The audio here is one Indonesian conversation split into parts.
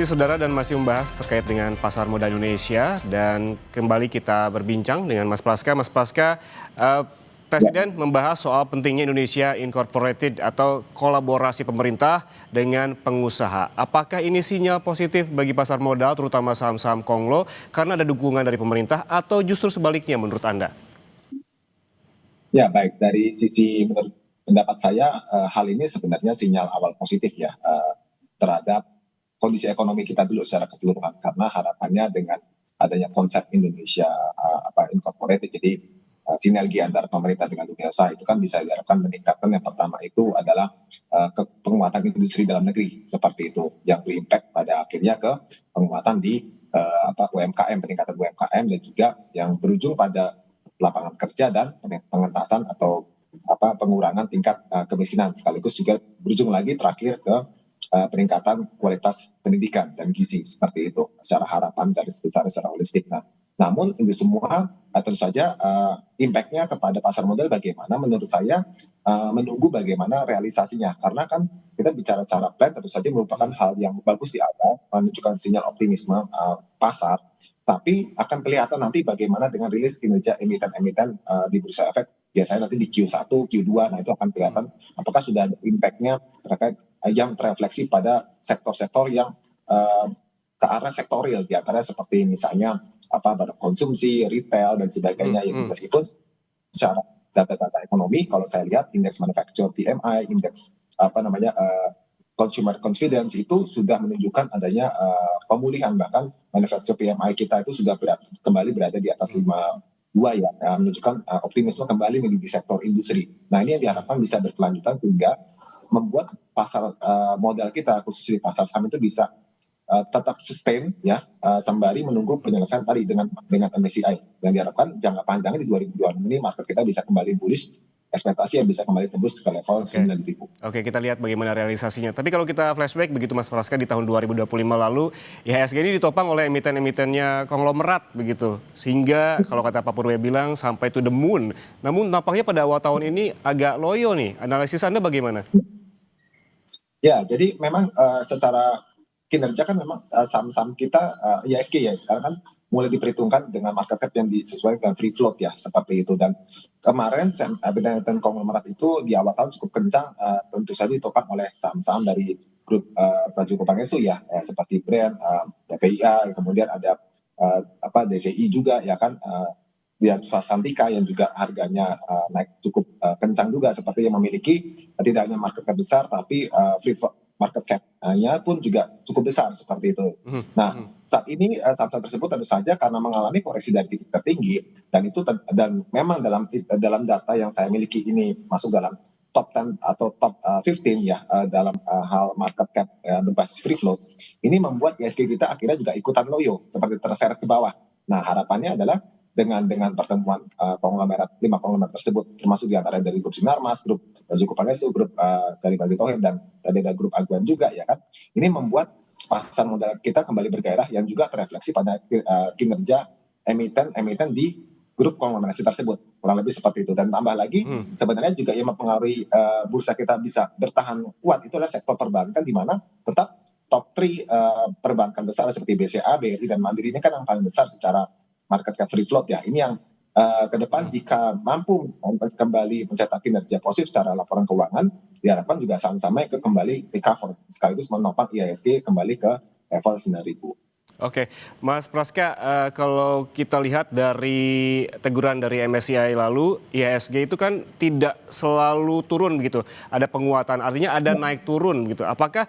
Saudara dan masih membahas terkait dengan pasar modal Indonesia dan kembali kita berbincang dengan Mas Praska. Mas Praska, Presiden membahas soal pentingnya Indonesia Incorporated atau kolaborasi pemerintah dengan pengusaha. Apakah ini sinyal positif bagi pasar modal terutama saham-saham Konglo karena ada dukungan dari pemerintah atau justru sebaliknya menurut Anda? Ya, baik. Dari sisi menurut pendapat saya, hal ini sebenarnya sinyal awal positif ya, terhadap kondisi ekonomi kita dulu secara keseluruhan. Karena harapannya dengan adanya konsep Indonesia Incorporated, jadi sinergi antara pemerintah dengan dunia usaha itu kan bisa diharapkan meningkatkan. Yang pertama itu adalah penguatan industri dalam negeri seperti itu, yang berimpact pada akhirnya ke penguatan di UMKM, peningkatan UMKM, dan juga yang berujung pada lapangan kerja dan pengentasan atau pengurangan tingkat kemiskinan, sekaligus juga berujung lagi terakhir ke peningkatan kualitas pendidikan dan gizi, seperti itu secara harapan dari sebesar secara holistik. Nah, namun ini semua tentu saja impact-nya kepada pasar modal bagaimana, menurut saya menunggu bagaimana realisasinya, karena kan kita bicara secara plan tentu saja merupakan hal yang bagus di awal, menunjukkan sinyal optimisme pasar, tapi akan kelihatan nanti bagaimana dengan rilis kinerja emiten-emiten di bursa efek, biasanya nanti di Q1, Q2, nah itu akan kelihatan apakah sudah ada impact-nya terkait yang terefleksi pada sektor-sektor yang ke arah sektorial, di antara seperti misalnya barang konsumsi, retail, dan sebagainya. Yang meskipun secara data-data ekonomi, kalau saya lihat indeks manufacture PMI, indeks consumer confidence itu sudah menunjukkan adanya pemulihan, bahkan manufacture PMI kita itu sudah kembali berada di atas 52 ya, menunjukkan optimisme kembali di sektor industri. Nah, ini yang diharapkan bisa berkelanjutan sehingga membuat pasar modal kita khususnya di pasar saham itu bisa tetap sustain ya, sembari menunggu penyelesaian tadi dengan MSCI, yang diharapkan jangka panjangnya di 2026 ini market kita bisa kembali bullish, ekspektasi yang bisa kembali tembus ke level 9.000. Oke, kita lihat bagaimana realisasinya. Tapi kalau kita flashback begitu Mas Praska, di tahun 2025 lalu IHSG ini ditopang oleh emiten-emitennya konglomerat begitu. Sehingga kalau kata Pak Purwe bilang sampai to the moon. Namun nampaknya pada awal tahun ini agak loyo nih. Analisis Anda bagaimana? Ya, jadi memang secara kinerja kan memang saham-saham kita IHSG ya sekarang kan mulai diperhitungkan dengan market cap yang disesuaikan dengan free float ya, seperti itu. Dan kemarin emiten konglomerat itu di awal tahun cukup kencang, tentu saja ditopang oleh saham-saham dari grup Prajurit Pangestu ya, seperti Brand, PPIA, kemudian ada DCI juga ya kan, dan Swastantika yang juga harganya naik cukup kencang juga, seperti yang memiliki tidak hanya market cap besar tapi free market cap-nya pun juga cukup besar seperti itu. Nah, saat ini saham-saham tersebut tentu saja karena mengalami koreksi dari titik tertinggi, dan memang dalam data yang saya miliki ini masuk dalam top 10 atau top 15 ya, dalam hal market cap berbasis free float. Ini membuat ISG kita akhirnya juga ikutan loyo, seperti terseret ke bawah. Nah, harapannya adalah dengan pertemuan konglomerat, 5 konglomerat tersebut, termasuk diantara dari grup Sinarmas, grup Zuko Pangestu, grup dari Bagi Tohir, dan tadi ada grup Aguan juga ya kan. Ini membuat pasar modal kita kembali bergairah, yang juga terefleksi pada kinerja emiten di grup konglomerasi tersebut, kurang lebih seperti itu. Dan tambah lagi sebenarnya juga yang mempengaruhi bursa kita bisa bertahan kuat itu adalah sektor perbankan, di mana tetap top 3 perbankan besar seperti BCA, BRI, dan Mandiri ini kan yang paling besar secara market cap free float ya. Ini yang ke depan jika mampu kembali mencetak kinerja positif secara laporan keuangan, diharapkan juga saham-sahamnya kembali recover, sekaligus menopang IHSG kembali ke level 9.000. Oke, Mas Praska, kalau kita lihat dari teguran dari MSCI lalu, IHSG itu kan tidak selalu turun begitu, ada penguatan, artinya ada naik turun gitu. Apakah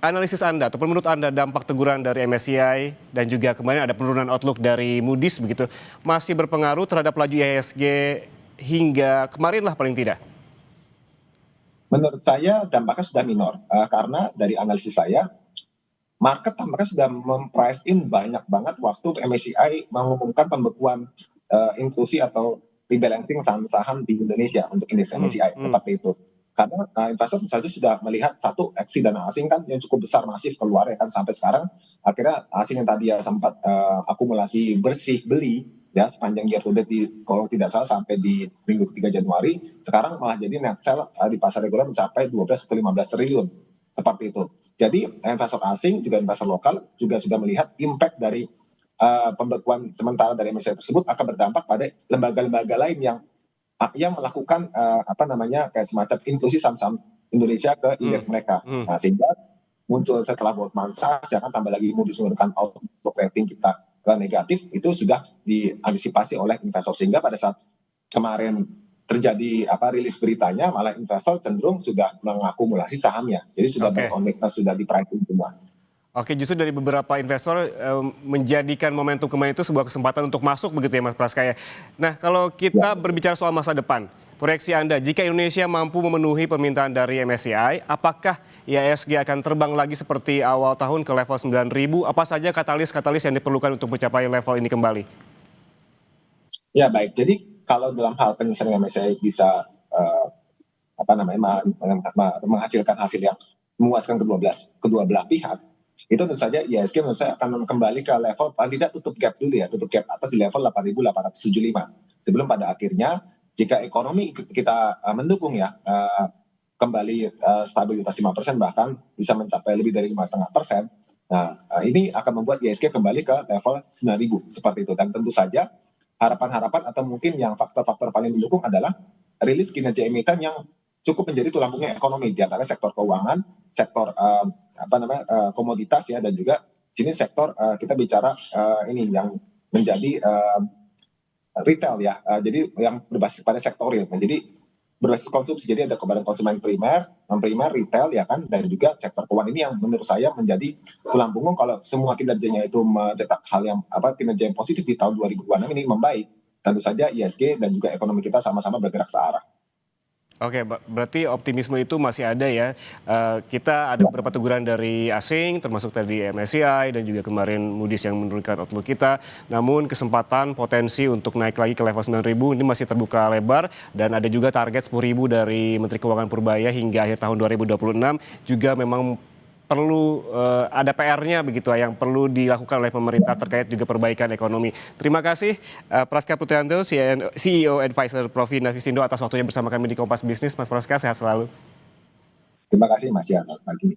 analisis Anda ataupun menurut Anda dampak teguran dari MSCI dan juga kemarin ada penurunan outlook dari Moody's begitu masih berpengaruh terhadap laju IHSG hingga kemarin lah paling tidak? Menurut saya dampaknya sudah minor, karena dari analisis saya market tampaknya sudah memprice in banyak banget waktu MSCI mengumumkan pembekuan inklusi atau rebalancing saham-saham di Indonesia untuk indeks MSCI, seperti itu. Karena investor saja sudah melihat satu aksi dana asing kan yang cukup besar masif keluar ya kan, sampai sekarang akhirnya asing yang tadi ya sempat akumulasi bersih beli ya sepanjang year to date, kalau tidak salah sampai di minggu ketiga Januari, sekarang malah jadi net sell di pasar reguler mencapai 12 atau 15 triliun seperti itu. Jadi investor asing juga investor lokal juga sudah melihat impact dari pembekuan sementara dari MSCI tersebut akan berdampak pada lembaga-lembaga lain yang melakukan apa namanya kayak semacam inklusi saham-saham Indonesia ke Hmm. indeks mereka. Hmm. Nah, sehingga muncul setelah Goldman Sachs ya kan tambah lagi Moody's menurunkan outlook rating kita ke negatif, itu sudah diantisipasi oleh investor, sehingga pada saat kemarin terjadi rilis beritanya malah investor cenderung sudah mengakumulasi sahamnya. Jadi sudah buy Oke. on weakness, sudah di pricing semua. Oke, justru dari beberapa investor menjadikan momentum kemarin itu sebuah kesempatan untuk masuk begitu ya Mas Praskaya. Nah, kalau Ya. kita berbicara soal masa depan, proyeksi Anda jika Indonesia mampu memenuhi permintaan dari MSCI, apakah IHSG akan terbang lagi seperti awal tahun ke level 9.000? Apa saja katalis-katalis yang diperlukan untuk mencapai level ini kembali? Ya baik, jadi kalau dalam hal penyelesaian MSCI bisa menghasilkan hasil yang memuaskan kedua belah pihak, itu tentu saja IHSG menurut saya akan kembali ke level paling tidak tutup gap dulu ya, tutup gap atas di level 8.875. Sebelum pada akhirnya jika ekonomi kita mendukung ya, kembali stabilitas 5%, bahkan bisa mencapai lebih dari 5,5%. Nah, ini akan membuat IHSG kembali ke level 9.000 seperti itu. Dan tentu saja harapan-harapan atau mungkin yang faktor-faktor paling mendukung adalah rilis kinerja emiten yang cukup menjadi tulang punggung ekonomi, di antara sektor keuangan, sektor komoditas ya, dan juga sini sektor kita bicara ini yang menjadi retail ya, jadi yang berbasis pada sektor real. Jadi berbasis konsumsi, jadi ada kepada konsumen primer, non primer, retail ya kan, dan juga sektor keuangan ini yang menurut saya menjadi tulang punggung kalau semua kinerjanya itu mencetak hal yang kinerja yang positif di tahun 2026 ini membaik. Tentu saja IHSG dan juga ekonomi kita sama-sama bergerak searah. Oke, berarti optimisme itu masih ada ya. Kita ada beberapa teguran dari asing, termasuk tadi MSCI dan juga kemarin Moody's yang menurunkan outlook kita. Namun kesempatan potensi untuk naik lagi ke level 9.000 ini masih terbuka lebar. Dan ada juga target 10.000 dari Menteri Keuangan Purbaya hingga akhir tahun 2026. Juga memang perlu ada PR-nya begitu yang perlu dilakukan oleh pemerintah terkait juga perbaikan ekonomi. Terima kasih Praska Putrianto, CEO Advisor Profi Navisindo atas waktunya bersama kami di Kompas Bisnis. Mas Praska, sehat selalu. Terima kasih Mas ya, pagi.